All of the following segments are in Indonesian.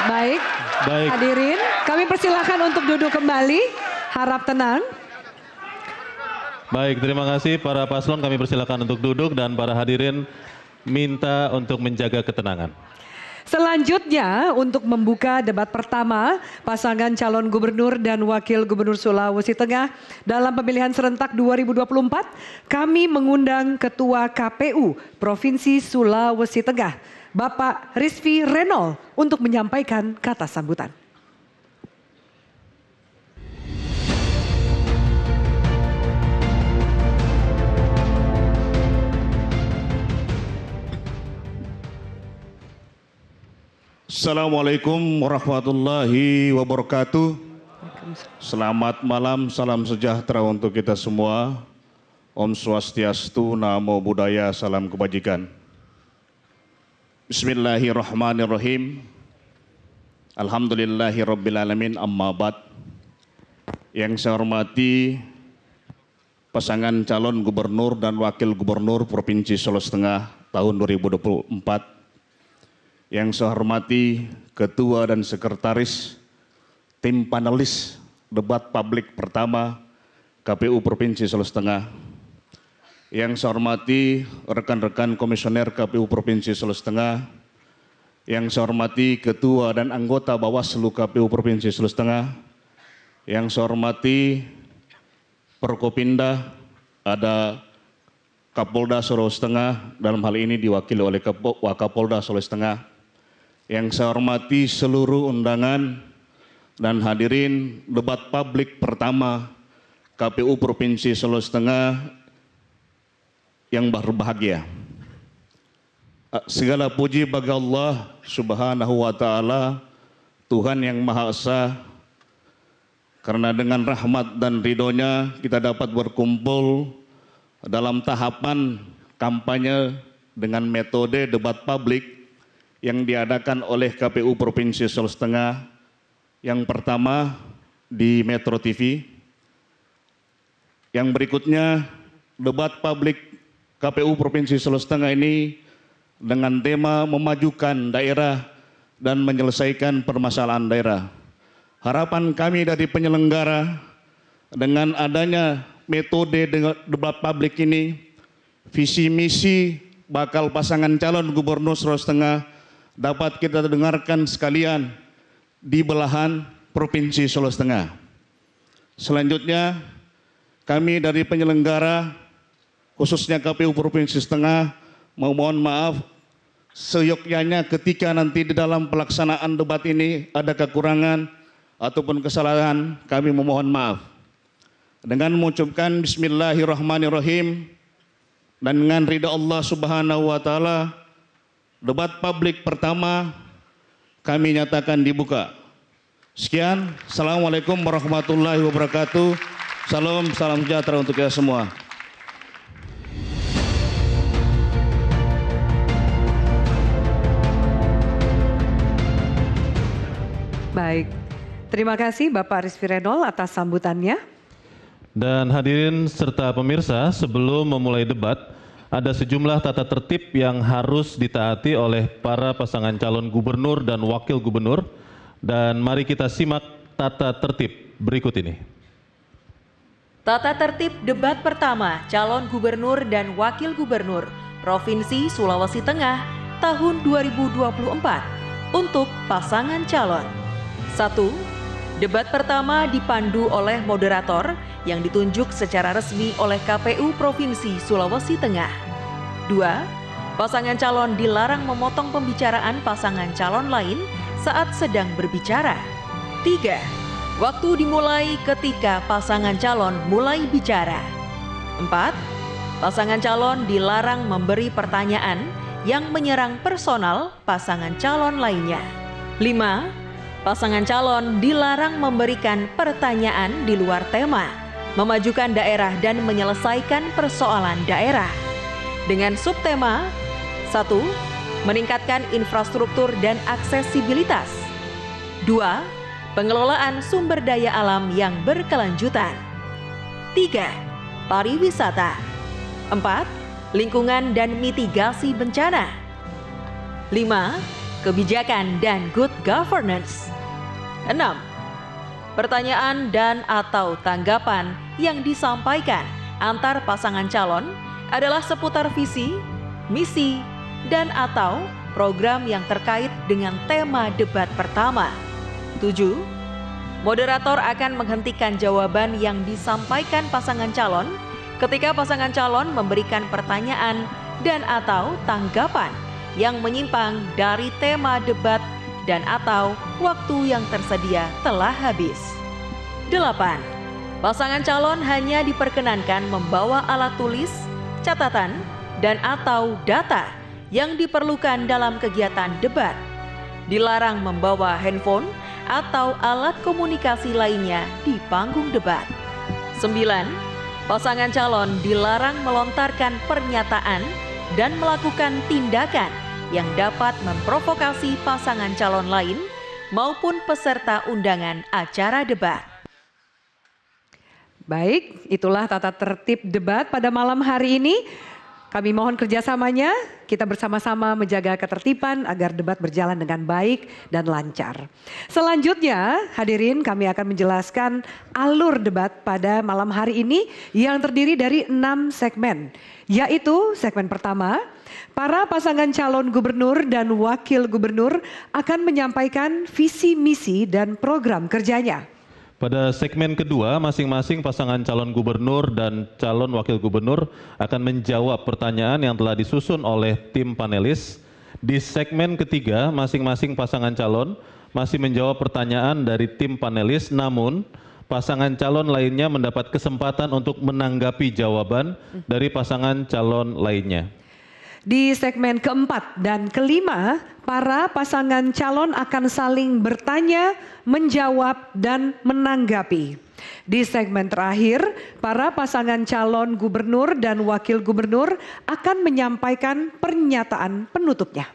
Baik, Baik. hadirin, kami persilahkan untuk duduk kembali. Harap tenang. Baik, terima kasih para paslon, kami persilakan untuk duduk dan para hadirin minta untuk menjaga ketenangan. Selanjutnya untuk membuka debat pertama pasangan calon gubernur dan wakil gubernur Sulawesi Tengah dalam pemilihan serentak 2024, kami mengundang Ketua KPU Provinsi Sulawesi Tengah, Bapak Rizvi Renol untuk menyampaikan kata sambutan. Assalamualaikum warahmatullahi wabarakatuh. Selamat malam, salam sejahtera untuk kita semua. Om Swastiastu, Namo Buddhaya, salam kebajikan. Bismillahirrahmanirrahim. Alhamdulillahirrabbilalamin, amma ba'd. Yang saya hormati pasangan calon gubernur dan wakil gubernur Provinsi Sulawesi Tengah tahun 2024. Yang saya hormati Ketua dan Sekretaris Tim Panelis Debat Publik Pertama KPU Provinsi Sulawesi Tengah. Yang saya hormati rekan-rekan Komisioner KPU Provinsi Sulawesi Tengah. Yang saya hormati Ketua dan anggota Bawaslu KPU Provinsi Sulawesi Tengah. Yang saya hormati Forkopimda, ada Kapolda Sulawesi Tengah, dalam hal ini diwakili oleh Wakapolda Sulawesi Tengah. Yang saya hormati seluruh undangan dan hadirin debat publik pertama KPU Provinsi Sulawesi Tengah yang berbahagia. Segala puji bagi Allah Subhanahu wa Ta'ala, Tuhan yang Maha Esa, karena dengan rahmat dan ridhonya kita dapat berkumpul dalam tahapan kampanye dengan metode debat publik yang diadakan oleh KPU Provinsi Sulawesi Tengah. Yang pertama di Metro TV, yang berikutnya debat publik KPU Provinsi Sulawesi Tengah ini dengan tema memajukan daerah dan menyelesaikan permasalahan daerah. Harapan kami dari penyelenggara dengan adanya metode debat publik ini, visi misi bakal pasangan calon gubernur Sulawesi Tengah dapat kita dengarkan sekalian di belahan Provinsi Sulawesi Tengah. Selanjutnya, kami dari penyelenggara, khususnya KPU Provinsi Tengah, memohon maaf seyogyanya ketika nanti di dalam pelaksanaan debat ini ada kekurangan ataupun kesalahan, kami memohon maaf. Dengan mengucapkan Bismillahirrahmanirrahim dan dengan ridha Allah Subhanahu wa Ta'ala, debat publik pertama kami nyatakan dibuka. Sekian, Assalamualaikum warahmatullahi wabarakatuh. Salam sejahtera untuk kita semua. Baik, terima kasih Bapak Rizvi Renol atas sambutannya. Dan hadirin serta pemirsa, sebelum memulai debat, ada sejumlah tata tertib yang harus ditaati oleh para pasangan calon gubernur dan wakil gubernur. Dan mari kita simak tata tertib berikut ini. Tata tertib debat pertama calon gubernur dan wakil gubernur Provinsi Sulawesi Tengah tahun 2024 untuk pasangan calon. 1. Debat pertama dipandu oleh moderator yang ditunjuk secara resmi oleh KPU Provinsi Sulawesi Tengah. 2. Pasangan calon dilarang memotong pembicaraan pasangan calon lain saat sedang berbicara. 3. Waktu dimulai ketika pasangan calon mulai bicara. 4. Pasangan calon dilarang memberi pertanyaan yang menyerang personal pasangan calon lainnya. 5. Pasangan calon dilarang memberikan pertanyaan di luar tema, memajukan daerah dan menyelesaikan persoalan daerah. Dengan subtema 1. Meningkatkan infrastruktur dan aksesibilitas. 2. Pengelolaan sumber daya alam yang berkelanjutan. 3. Pariwisata. 4. Lingkungan dan mitigasi bencana. 5. kebijakan, dan good governance. 6. Pertanyaan dan atau tanggapan yang disampaikan antar pasangan calon adalah seputar visi, misi, dan atau program yang terkait dengan tema debat pertama. 7. Moderator akan menghentikan jawaban yang disampaikan pasangan calon ketika pasangan calon memberikan pertanyaan dan atau tanggapan yang menyimpang dari tema debat dan atau waktu yang tersedia telah habis. 8. Pasangan calon hanya diperkenankan membawa alat tulis, catatan, dan atau data yang diperlukan dalam kegiatan debat. Dilarang membawa handphone atau alat komunikasi lainnya di panggung debat. 9. Pasangan calon dilarang melontarkan pernyataan dan melakukan tindakan yang dapat memprovokasi pasangan calon lain maupun peserta undangan acara debat. Baik, itulah tata tertib debat pada malam hari ini. Kami mohon kerjasamanya, kita bersama-sama menjaga ketertiban agar debat berjalan dengan baik dan lancar. Selanjutnya, hadirin, kami akan menjelaskan alur debat pada malam hari ini yang terdiri dari 6 segmen. Yaitu segmen pertama, para pasangan calon gubernur dan wakil gubernur akan menyampaikan visi misi dan program kerjanya. Pada segmen kedua, masing-masing pasangan calon gubernur dan calon wakil gubernur akan menjawab pertanyaan yang telah disusun oleh tim panelis. Di segmen ketiga, masing-masing pasangan calon masih menjawab pertanyaan dari tim panelis, namun pasangan calon lainnya mendapat kesempatan untuk menanggapi jawaban dari pasangan calon lainnya. Di segmen keempat dan kelima, para pasangan calon akan saling bertanya, menjawab, dan menanggapi. Di segmen terakhir, para pasangan calon gubernur dan wakil gubernur akan menyampaikan pernyataan penutupnya.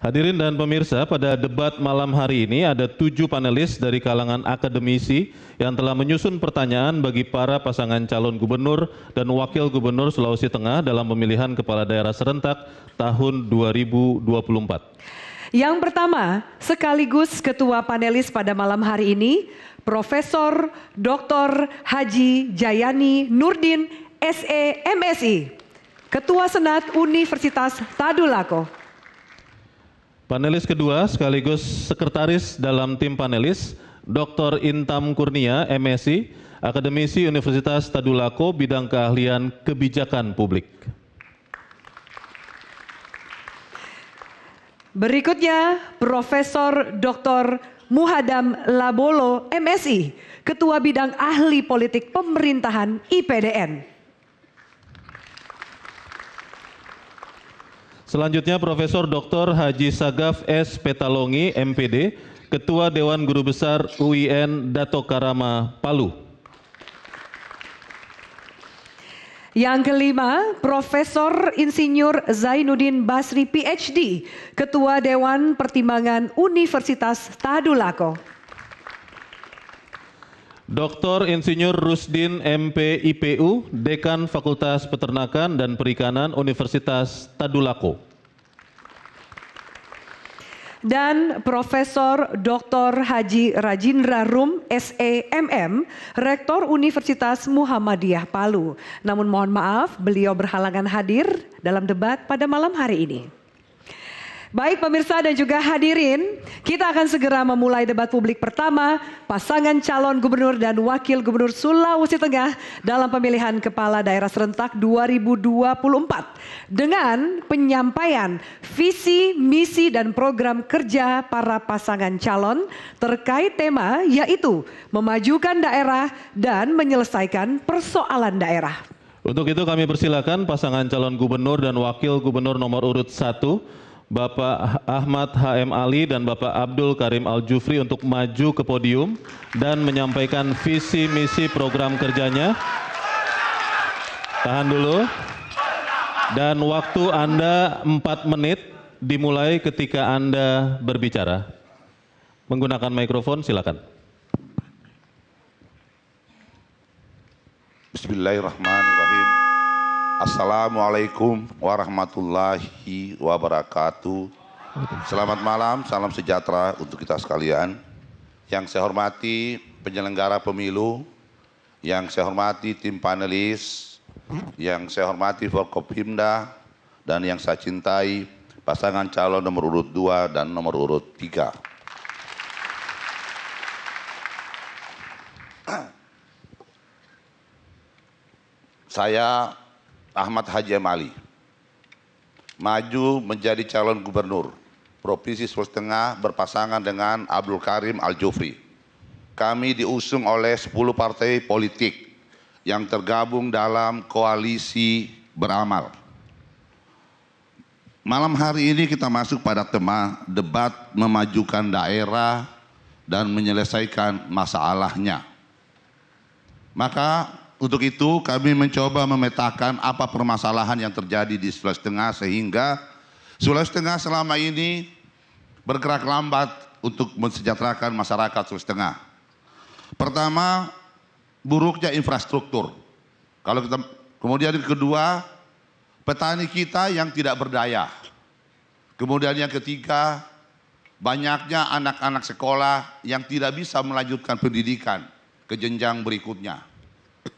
Hadirin dan pemirsa, pada debat malam hari ini ada 7 panelis dari kalangan akademisi yang telah menyusun pertanyaan bagi para pasangan calon gubernur dan wakil gubernur Sulawesi Tengah dalam pemilihan kepala daerah serentak tahun 2024. Yang pertama, sekaligus ketua panelis pada malam hari ini, Profesor Dr. Haji Jayani Nurdin, SE MSI, Ketua Senat Universitas Tadulako. Panelis kedua sekaligus sekretaris dalam tim panelis, Dr. Intam Kurnia, MSI, Akademisi Universitas Tadulako, bidang keahlian kebijakan publik. Berikutnya, Profesor Dr. Muhadam Labolo, MSI, Ketua Bidang Ahli Politik Pemerintahan IPDN. Selanjutnya Profesor Dr. Haji Sagaf S. Petalongi, MPD, Ketua Dewan Guru Besar UIN Dato Karama, Palu. Yang kelima, Profesor Insinyur Zainuddin Basri, PhD, Ketua Dewan Pertimbangan Universitas Tadulako. Dr. Insinyur Rusdin MP IPU, Dekan Fakultas Peternakan dan Perikanan Universitas Tadulako. Dan Profesor Dr. Haji Rajindra Rum, SEMM, Rektor Universitas Muhammadiyah Palu. Namun mohon maaf, beliau berhalangan hadir dalam debat pada malam hari ini. Baik pemirsa dan juga hadirin, kita akan segera memulai debat publik pertama pasangan calon gubernur dan wakil gubernur Sulawesi Tengah dalam pemilihan kepala daerah serentak 2024 dengan penyampaian visi, misi dan program kerja para pasangan calon terkait tema yaitu memajukan daerah dan menyelesaikan persoalan daerah. Untuk itu kami persilakan pasangan calon gubernur dan wakil gubernur nomor urut 1 Bapak Ahmad HM Ali dan Bapak Abdul Karim Al-Jufri untuk maju ke podium dan menyampaikan visi misi program kerjanya. Tahan dulu. Dan waktu Anda 4 menit dimulai ketika Anda berbicara. Menggunakan mikrofon silakan. Bismillahirrahmanirrahim. Assalamualaikum warahmatullahi wabarakatuh. Selamat malam, salam sejahtera untuk kita sekalian. Yang saya hormati penyelenggara pemilu, yang saya hormati tim panelis, yang saya hormati Forkopimda, dan yang saya cintai pasangan calon nomor urut 2 dan nomor urut 3. Saya Ahmad Haji Amali, maju menjadi calon gubernur Provinsi Sulawesi Tengah berpasangan dengan Abdul Karim Al-Jufri. Kami diusung oleh 10 partai politik yang tergabung dalam koalisi beramal. Malam hari ini kita masuk pada tema debat memajukan daerah dan menyelesaikan masalahnya. Maka untuk itu kami mencoba memetakan apa permasalahan yang terjadi di Sulawesi Tengah sehingga Sulawesi Tengah selama ini bergerak lambat untuk mensejahterakan masyarakat Sulawesi Tengah. Pertama, buruknya infrastruktur. Kemudian yang kedua, petani kita yang tidak berdaya. Kemudian yang ketiga, banyaknya anak-anak sekolah yang tidak bisa melanjutkan pendidikan ke jenjang berikutnya.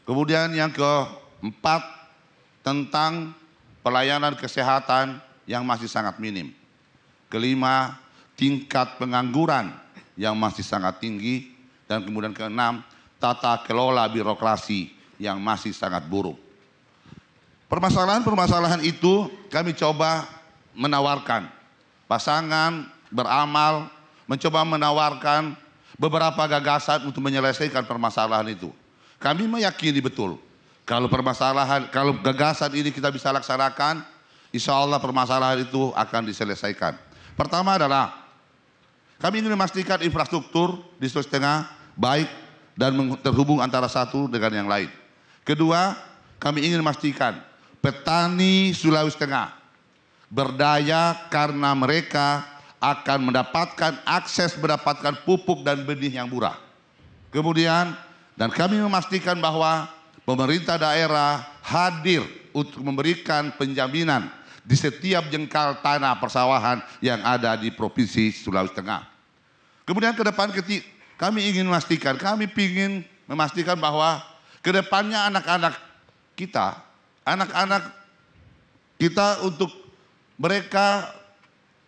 Kemudian yang keempat, tentang pelayanan kesehatan yang masih sangat minim. Kelima, tingkat pengangguran yang masih sangat tinggi. Dan kemudian keenam, tata kelola birokrasi yang masih sangat buruk. Permasalahan-permasalahan itu kami coba menawarkan. Pasangan beramal mencoba menawarkan beberapa gagasan untuk menyelesaikan permasalahan itu. Kami meyakini betul kalau gagasan ini kita bisa laksanakan, insya Allah permasalahan itu akan diselesaikan. Pertama adalah kami ingin memastikan infrastruktur di Sulawesi Tengah baik dan terhubung antara satu dengan yang lain. Kedua, kami ingin memastikan petani Sulawesi Tengah berdaya karena mereka akan mendapatkan pupuk dan benih yang murah. Kemudian, dan kami memastikan bahwa pemerintah daerah hadir untuk memberikan penjaminan di setiap jengkal tanah persawahan yang ada di Provinsi Sulawesi Tengah. Kemudian ke depan kami ingin memastikan bahwa ke depannya anak-anak kita untuk mereka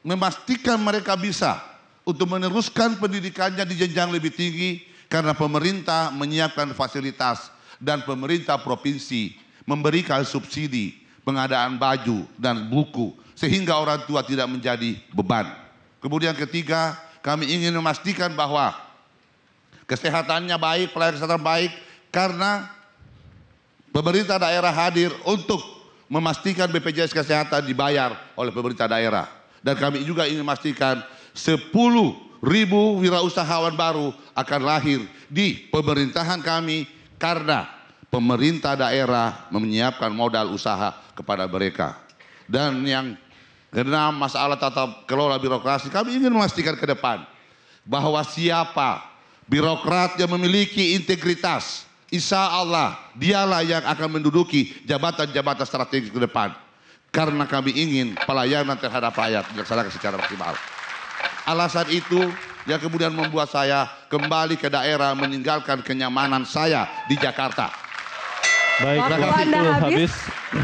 memastikan mereka bisa untuk meneruskan pendidikannya di jenjang lebih tinggi karena pemerintah menyiapkan fasilitas dan pemerintah provinsi memberikan subsidi pengadaan baju dan buku sehingga orang tua tidak menjadi beban. Kemudian ketiga, kami ingin memastikan bahwa kesehatannya baik, pelayanan kesehatan baik karena pemerintah daerah hadir untuk memastikan BPJS Kesehatan dibayar oleh pemerintah daerah. Dan kami juga ingin memastikan 10.000 wirausahawan baru akan lahir di pemerintahan kami karena pemerintah daerah menyiapkan modal usaha kepada mereka. Dan yang keenam, masalah tata kelola birokrasi, kami ingin memastikan ke depan bahwa siapa birokrat yang memiliki integritas, insya Allah dialah yang akan menduduki jabatan-jabatan strategis ke depan. Karena kami ingin pelayanan terhadap rakyat dilaksanakan secara maksimal. Alasan itu yang kemudian membuat saya kembali ke daerah meninggalkan kenyamanan saya di Jakarta. Baik, Waktu Anda habis.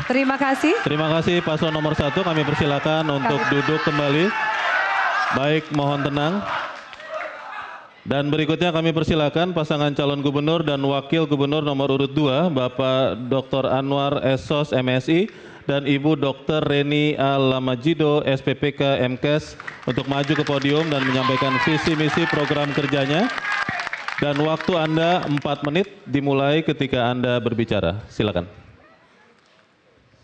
Terima kasih. Terima kasih paslon nomor 1, kami persilakan untuk duduk kembali. Baik, mohon tenang. Dan berikutnya kami persilakan pasangan calon gubernur dan wakil gubernur nomor urut 2, Bapak Dr. Anwar Esos MSI dan Ibu Dr. Reni Alamajido SPPK MKes untuk maju ke podium dan menyampaikan visi misi program kerjanya. Dan waktu Anda 4 menit dimulai ketika Anda berbicara. Silakan.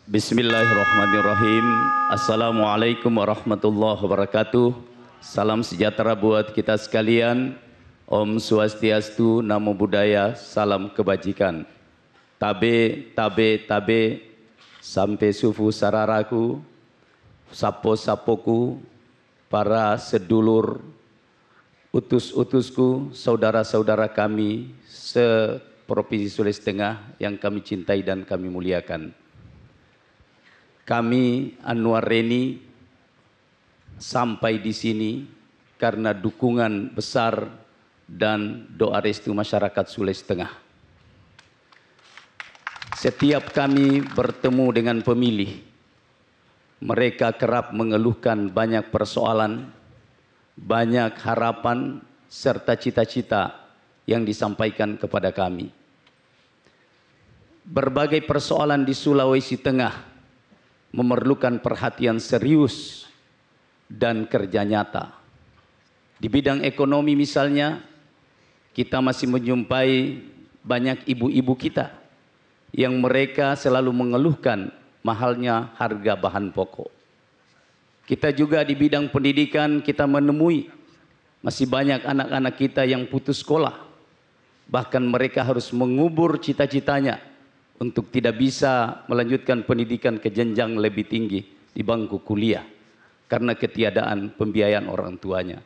Bismillahirrahmanirrahim. Assalamualaikum warahmatullahi wabarakatuh. Salam sejahtera buat kita sekalian. Om Swastiastu, Namo Buddhaya, salam kebajikan. Tabe, sampai sufu sararaku, sapo-sapoku, para sedulur, utus-utusku, saudara-saudara kami se-Provinsi Sulawesi Tengah yang kami cintai dan kami muliakan. Kami Anwar Reni sampai di sini karena dukungan besar dan doa restu masyarakat Sulawesi Tengah. Setiap kami bertemu dengan pemilih, mereka kerap mengeluhkan banyak persoalan, banyak harapan, serta cita-cita yang disampaikan kepada kami. Berbagai persoalan di Sulawesi Tengah memerlukan perhatian serius dan kerja nyata. Di bidang ekonomi misalnya, kita masih menjumpai banyak ibu-ibu kita yang mereka selalu mengeluhkan mahalnya harga bahan pokok. Kita juga di bidang pendidikan kita menemui masih banyak anak-anak kita yang putus sekolah. Bahkan mereka harus mengubur cita-citanya untuk tidak bisa melanjutkan pendidikan ke jenjang lebih tinggi di bangku kuliah karena ketiadaan pembiayaan orang tuanya.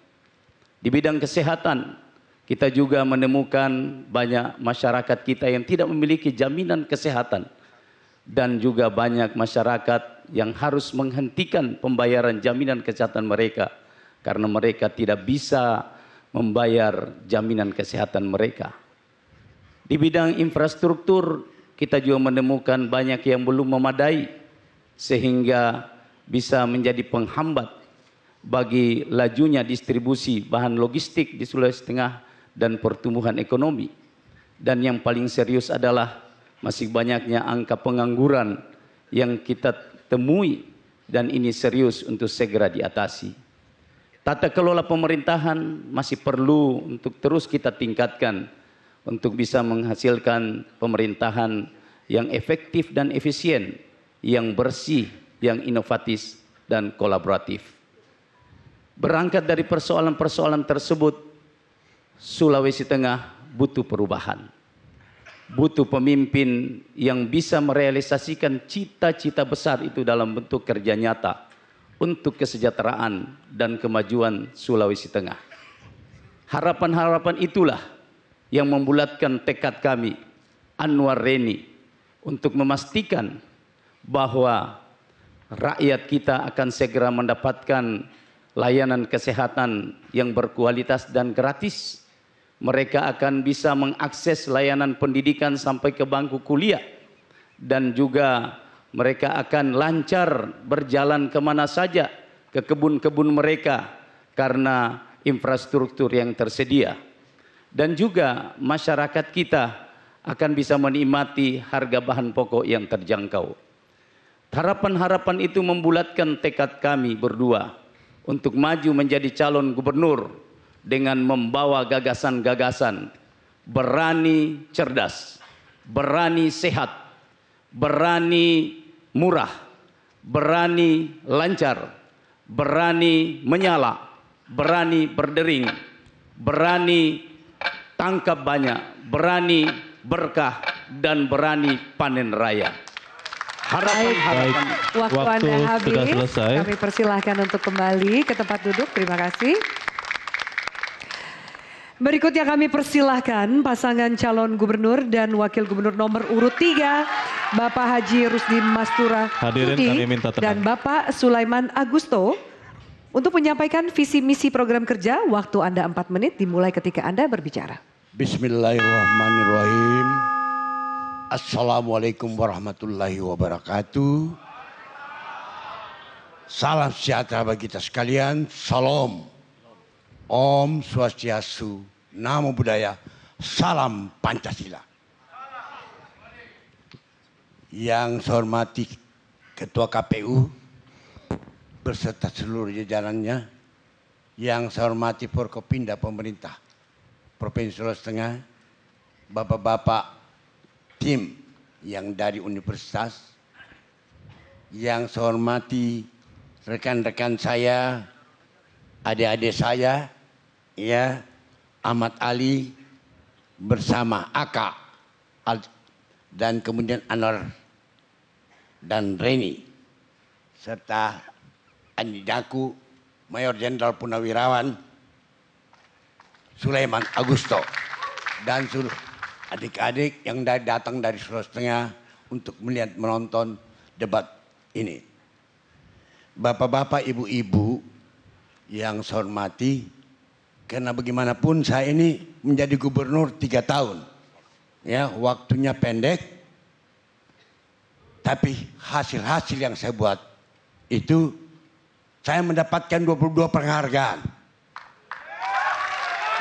Di bidang kesehatan, kita juga menemukan banyak masyarakat kita yang tidak memiliki jaminan kesehatan dan juga banyak masyarakat yang harus menghentikan pembayaran jaminan kesehatan mereka karena mereka tidak bisa membayar jaminan kesehatan mereka. Di bidang infrastruktur, kita juga menemukan banyak yang belum memadai sehingga bisa menjadi penghambat bagi lajunya distribusi bahan logistik di Sulawesi Tengah dan pertumbuhan ekonomi. Dan yang paling serius adalah masih banyaknya angka pengangguran yang kita temui dan ini serius untuk segera diatasi. Tata kelola pemerintahan masih perlu untuk terus kita tingkatkan untuk bisa menghasilkan pemerintahan yang efektif dan efisien, yang bersih, yang inovatif dan kolaboratif. Berangkat dari persoalan-persoalan tersebut, Sulawesi Tengah butuh perubahan. Butuh pemimpin yang bisa merealisasikan cita-cita besar itu dalam bentuk kerja nyata untuk kesejahteraan dan kemajuan Sulawesi Tengah. Harapan-harapan itulah yang membulatkan tekad kami, Anwar Reni, untuk memastikan bahwa rakyat kita akan segera mendapatkan layanan kesehatan yang berkualitas dan gratis. Mereka akan bisa mengakses layanan pendidikan sampai ke bangku kuliah. Dan juga mereka akan lancar berjalan kemana saja ke kebun-kebun mereka karena infrastruktur yang tersedia. Dan juga masyarakat kita akan bisa menikmati harga bahan pokok yang terjangkau. Harapan-harapan itu membulatkan tekad kami berdua untuk maju menjadi calon gubernur dengan membawa gagasan-gagasan, berani cerdas, berani sehat, berani murah, berani lancar, berani menyala, berani berdering, berani tangkap banyak, berani berkah, dan berani panen raya. Harapan-harapan. Waktu Waktu Anda habis, sudah selesai. kami persilahkan untuk kembali ke tempat duduk. Terima kasih. Berikutnya kami persilahkan pasangan calon gubernur dan wakil gubernur nomor urut 3, Bapak Haji Rusdi Mastura Hadirin Budi kami minta tenang. dan Bapak Sulaiman Agusto untuk menyampaikan visi misi program kerja. Waktu Anda 4 menit dimulai ketika Anda berbicara. Bismillahirrahmanirrahim. Assalamualaikum warahmatullahi wabarakatuh. Salam sejahtera bagi kita sekalian. Salam. Om Swastiastu. Namo Buddhaya. Salam Pancasila. Yang saya hormati Ketua KPU beserta seluruh jajarannya. Yang saya hormati Forkopimda pemerintah Provinsi Sulawesi Tengah, bapak-bapak tim yang dari universitas, yang saya hormati rekan-rekan saya, adik-adik saya, ya, Ahmad Ali bersama Aka dan kemudian Anwar dan Reni serta Andi Daku, Mayor Jenderal Purnawirawan Sulaiman Agusto dan seluruh adik-adik yang datang dari Sulawesi Tengah untuk melihat menonton debat ini. Bapak-bapak, ibu-ibu, yang saya hormati, karena bagaimanapun saya ini menjadi gubernur 3 tahun. Ya, waktunya pendek, tapi hasil-hasil yang saya buat itu saya mendapatkan 22 penghargaan.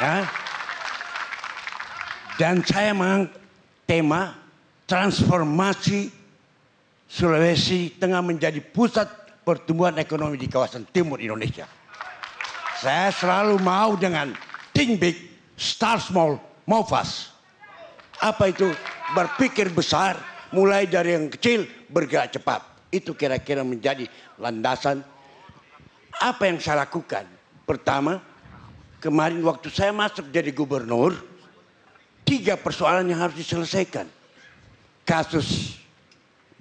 Ya. Dan saya mengangkat tema transformasi Sulawesi Tengah menjadi pusat pertumbuhan ekonomi di kawasan timur Indonesia. Saya selalu mau dengan think big, start small, move fast. Apa itu? Berpikir besar, mulai dari yang kecil, bergerak cepat. Itu kira-kira menjadi landasan apa yang saya lakukan. Pertama, kemarin waktu saya masuk jadi gubernur, 3 persoalan yang harus diselesaikan. Kasus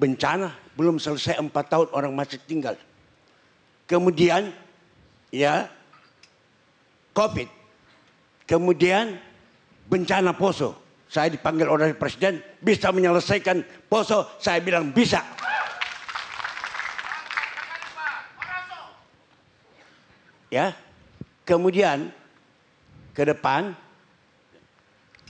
bencana belum selesai 4 tahun orang masih tinggal. Kemudian ya COVID. Kemudian bencana Poso. Saya dipanggil oleh Presiden, bisa menyelesaikan Poso, saya bilang bisa. Ya. Kemudian ke depan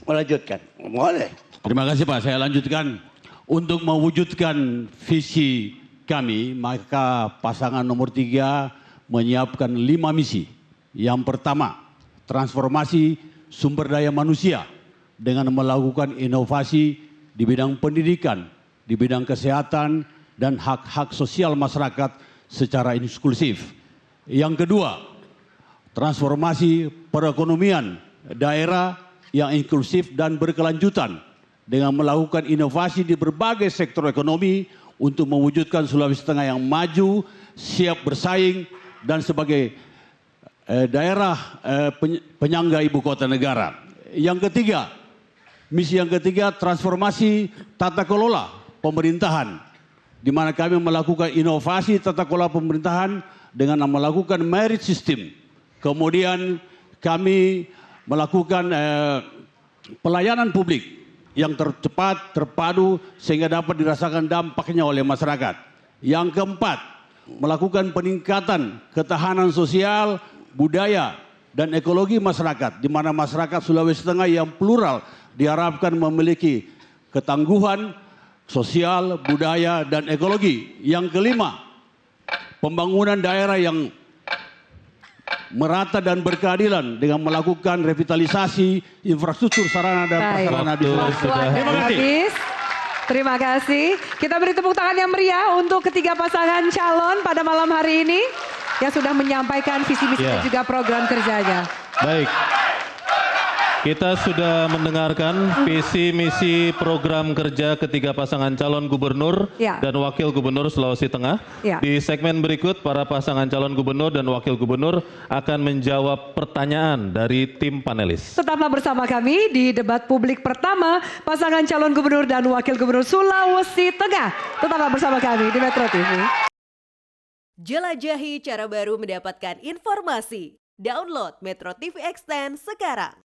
melanjutkan. Boleh. Terima kasih Pak, saya lanjutkan. Untuk mewujudkan visi kami, maka pasangan nomor 3 menyiapkan 5 misi. Yang pertama, transformasi sumber daya manusia dengan melakukan inovasi di bidang pendidikan, di bidang kesehatan, dan hak-hak sosial masyarakat secara inklusif. Yang kedua, transformasi perekonomian daerah yang inklusif dan berkelanjutan dengan melakukan inovasi di berbagai sektor ekonomi untuk mewujudkan Sulawesi Tengah yang maju, siap bersaing, dan sebagai daerah penyangga ibu kota negara. Yang ketiga, misi yang ketiga, transformasi tata kelola pemerintahan, di mana kami melakukan inovasi tata kelola pemerintahan dengan melakukan merit system. Kemudian kami melakukan pelayanan publik yang tercepat, terpadu, sehingga dapat dirasakan dampaknya oleh masyarakat. Yang keempat, melakukan peningkatan ketahanan sosial, budaya, dan ekologi masyarakat, di mana masyarakat Sulawesi Tengah yang plural diharapkan memiliki ketangguhan sosial, budaya, dan ekologi. Yang kelima, pembangunan daerah yang merata dan berkeadilan dengan melakukan revitalisasi infrastruktur sarana dan prasarana di Sulawesi. Terima kasih. Terima kasih. Kita beri tepuk tangan yang meriah untuk ketiga pasangan calon pada malam hari ini yang sudah menyampaikan visi misi dan juga program kerjanya. Baik. Kita sudah mendengarkan visi misi program kerja ketiga pasangan calon gubernur Ya. dan wakil gubernur Sulawesi Tengah. Ya. Di segmen berikut, para pasangan calon gubernur dan wakil gubernur akan menjawab pertanyaan dari tim panelis. Tetaplah bersama kami di debat publik pertama pasangan calon gubernur dan wakil gubernur Sulawesi Tengah. Tetaplah bersama kami di Metro TV. Jelajahi cara baru mendapatkan informasi. Download Metro TV Extend sekarang.